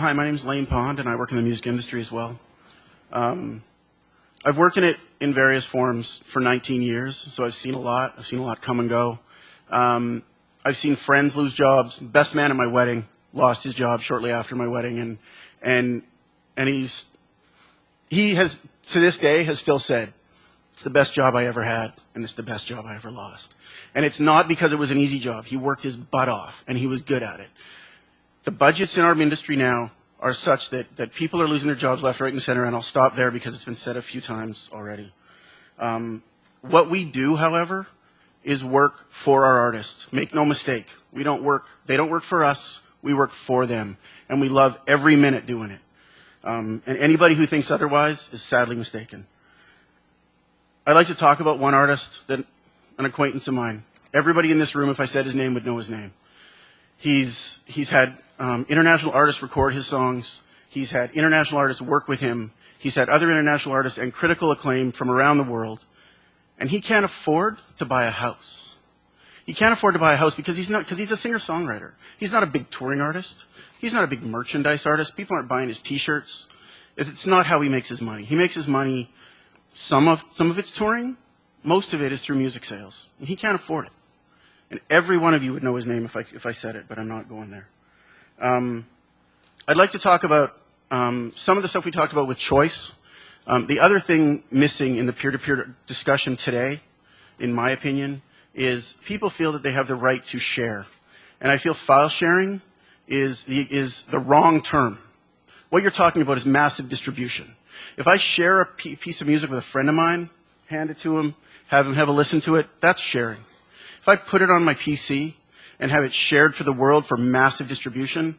Hi, my name is Lane Pond, and I work in the music industry as well. I've worked in it in various forms for 19 years, so I've seen a lot. I've seen a lot come and go. I've seen friends lose jobs. Best man at my wedding lost his job shortly after my wedding, and he has to this day has still said, "It's the best job I ever had, and it's the best job I ever lost." And it's not because it was an easy job. He worked his butt off, and he was good at it. The budgets in our industry now are such that people are losing their jobs left, right, and center, and I'll stop there because it's been said a few times already. What we do, however, is work for our artists. Make no mistake. They don't work for us. We work for them, and we love every minute doing it. And anybody who thinks otherwise is sadly mistaken. I'd like to talk about one artist, an acquaintance of mine. Everybody in this room, if I said his name, would know his name. He's had international artists record his songs. He's had international artists work with him. He's had other international artists and critical acclaim from around the world. And he can't afford to buy a house. He can't afford to buy a house because he's a singer-songwriter. He's not a big touring artist. He's not a big merchandise artist. People aren't buying his T-shirts. It's not how he makes his money. He makes his money, some of it's touring, most of it is through music sales. And he can't afford it. And every one of you would know his name if I said it, but I'm not going there. I'd like to talk about some of the stuff we talked about with choice. The other thing missing in the peer-to-peer discussion today, in my opinion, is people feel that they have the right to share. And I feel file sharing is the wrong term. What you're talking about is massive distribution. If I share a piece of music with a friend of mine, hand it to him, have him have a listen to it, that's sharing. If I put it on my PC and have it shared for the world for massive distribution,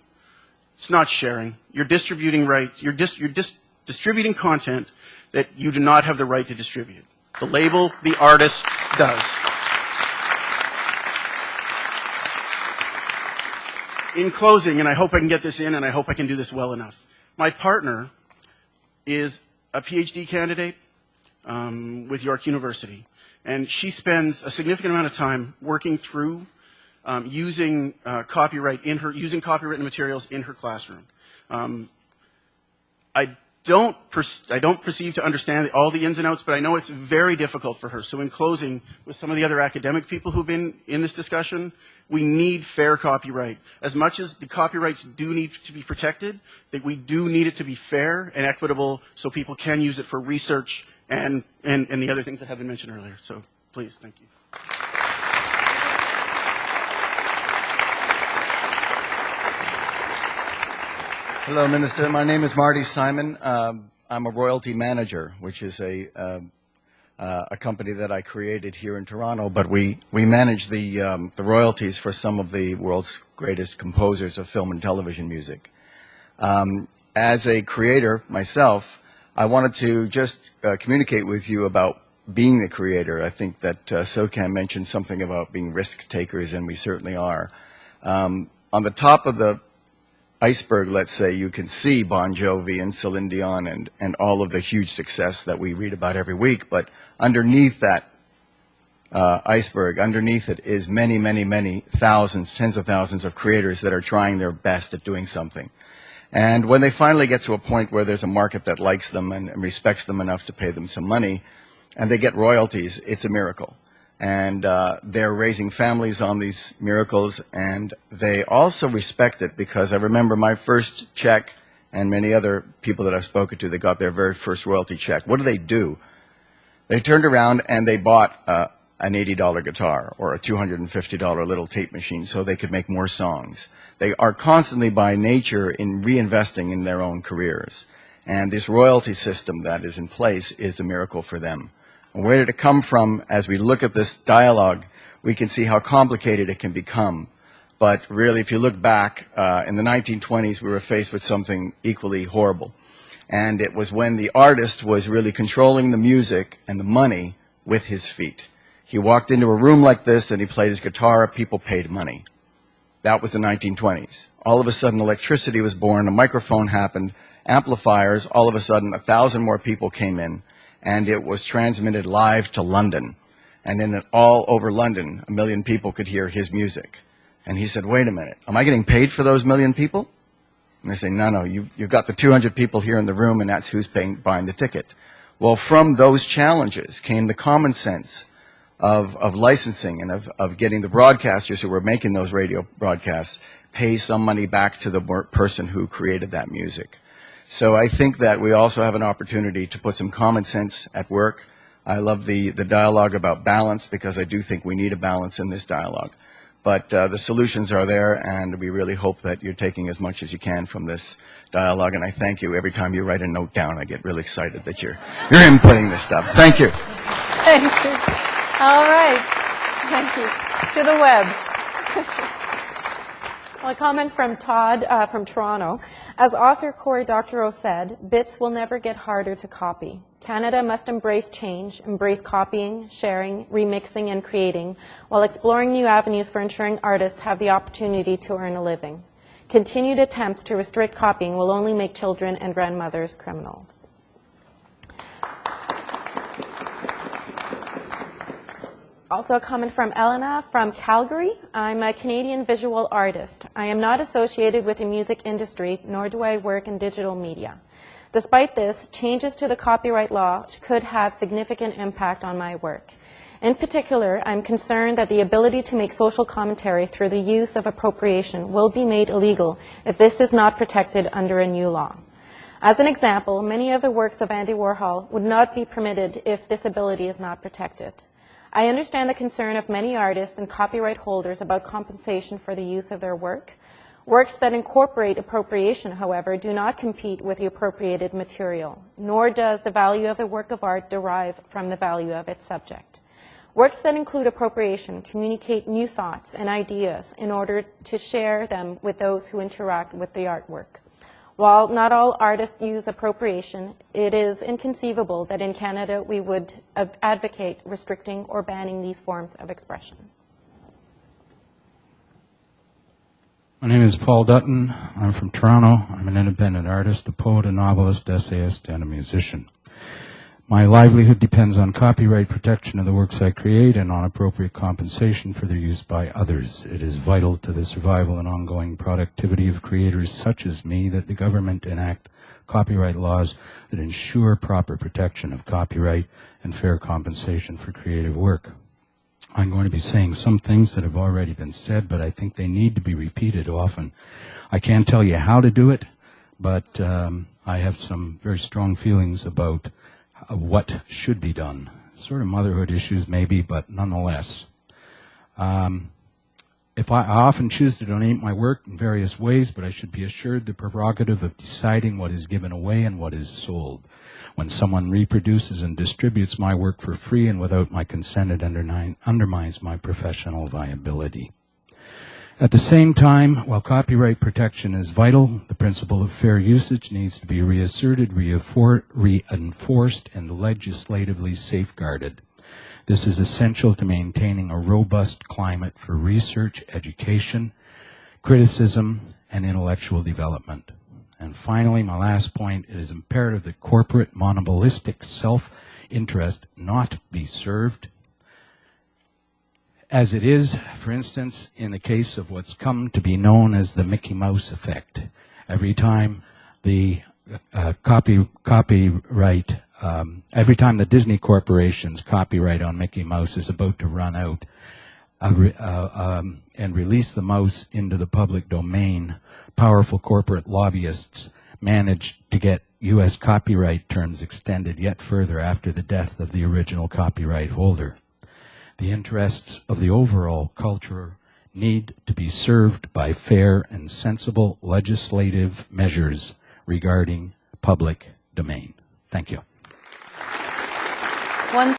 it's not sharing. You're distributing rights. You're distributing content that you do not have the right to distribute. The label, the artist, does. In closing, and I hope I can get this in, and I hope I can do this well enough, my partner is a PhD candidate with York University, and she spends a significant amount of time working through using copyright materials in her classroom. I don't perceive to understand all the ins and outs, but I know it's very difficult for her. So in closing, with some of the other academic people who've been in this discussion, we need fair copyright. As much as the copyrights do need to be protected, that we do need it to be fair and equitable so people can use it for research and the other things that have been mentioned earlier. So please, thank you. Hello, Minister. My name is Marty Simon. I'm a royalty manager, which is a company that I created here in Toronto, but we manage the royalties for some of the world's greatest composers of film and television music. As a creator myself, I wanted to just communicate with you about being the creator. I think that SOCAN mentioned something about being risk takers, and we certainly are. On the top of the iceberg, let's say, you can see Bon Jovi and Celine Dion and all of the huge success that we read about every week, but underneath that iceberg, underneath it is many, many, many thousands, tens of thousands of creators that are trying their best at doing something. And when they finally get to a point where there's a market that likes them and respects them enough to pay them some money, and they get royalties, it's a miracle. And they're raising families on these miracles, and they also respect it, because I remember my first check and many other people that I've spoken to that got their very first royalty check. What do? They turned around and they bought an $80 guitar or a $250 little tape machine so they could make more songs. They are constantly, by nature, in reinvesting in their own careers. And this royalty system that is in place is a miracle for them. And where did it come from? As we look at this dialogue, we can see how complicated it can become. But really, if you look back, in the 1920s, we were faced with something equally horrible. And it was when the artist was really controlling the music and the money with his feet. He walked into a room like this and he played his guitar, people paid money. That was the 1920s. All of a sudden, electricity was born, a microphone happened, amplifiers, all of a sudden, 1,000 more people came in. And it was transmitted live to London. And then all over London, 1 million people could hear his music. And he said, wait a minute, am I getting paid for those 1 million people? And they say, no, you've got the 200 people here in the room, and that's who's buying the ticket. Well, from those challenges came the common sense of licensing and of getting the broadcasters who were making those radio broadcasts pay some money back to the person who created that music. So I think that we also have an opportunity to put some common sense at work. I love the dialogue about balance, because I do think we need a balance in this dialogue. But the solutions are there, and we really hope that you're taking as much as you can from this dialogue. And I thank you. Every time you write a note down, I get really excited that you're inputting this stuff. Thank you. Thank you. All right. Thank you. To the web. Well, a comment from Todd from Toronto. As author Cory Doctorow said, bits will never get harder to copy. Canada must embrace change, embrace copying, sharing, remixing, and creating, while exploring new avenues for ensuring artists have the opportunity to earn a living. Continued attempts to restrict copying will only make children and grandmothers criminals. Also a comment from Elena from Calgary. I'm a Canadian visual artist. I am not associated with the music industry, nor do I work in digital media. Despite this, changes to the copyright law could have significant impact on my work. In particular, I'm concerned that the ability to make social commentary through the use of appropriation will be made illegal if this is not protected under a new law. As an example, many of the works of Andy Warhol would not be permitted if this ability is not protected. I understand the concern of many artists and copyright holders about compensation for the use of their work. Works that incorporate appropriation, however, do not compete with the appropriated material, nor does the value of the work of art derive from the value of its subject. Works that include appropriation communicate new thoughts and ideas in order to share them with those who interact with the artwork. While not all artists use appropriation, it is inconceivable that in Canada we would advocate restricting or banning these forms of expression. My name is Paul Dutton. I'm from Toronto. I'm an independent artist, a poet, a novelist, essayist, and a musician. My livelihood depends on copyright protection of the works I create and on appropriate compensation for their use by others. It is vital to the survival and ongoing productivity of creators such as me that the government enact copyright laws that ensure proper protection of copyright and fair compensation for creative work. I'm going to be saying some things that have already been said, but I think they need to be repeated often. I can't tell you how to do it, but I have some very strong feelings about what should be done. Sort of motherhood issues maybe, but nonetheless. If I often choose to donate my work in various ways, but I should be assured the prerogative of deciding what is given away and what is sold. When someone reproduces and distributes my work for free and without my consent, it undermines my professional viability. At the same time, while copyright protection is vital, the principle of fair usage needs to be reasserted, reinforced, and legislatively safeguarded. This is essential to maintaining a robust climate for research, education, criticism, and intellectual development. And finally, my last point, it is imperative that corporate monopolistic self-interest not be served, as it is, for instance, in the case of what's come to be known as the Mickey Mouse effect. Every time the every time the Disney Corporation's copyright on Mickey Mouse is about to run out and release the mouse into the public domain, powerful corporate lobbyists managed to get U.S. copyright terms extended yet further after the death of the original copyright holder. The interests of the overall culture need to be served by fair and sensible legislative measures regarding public domain. Thank you.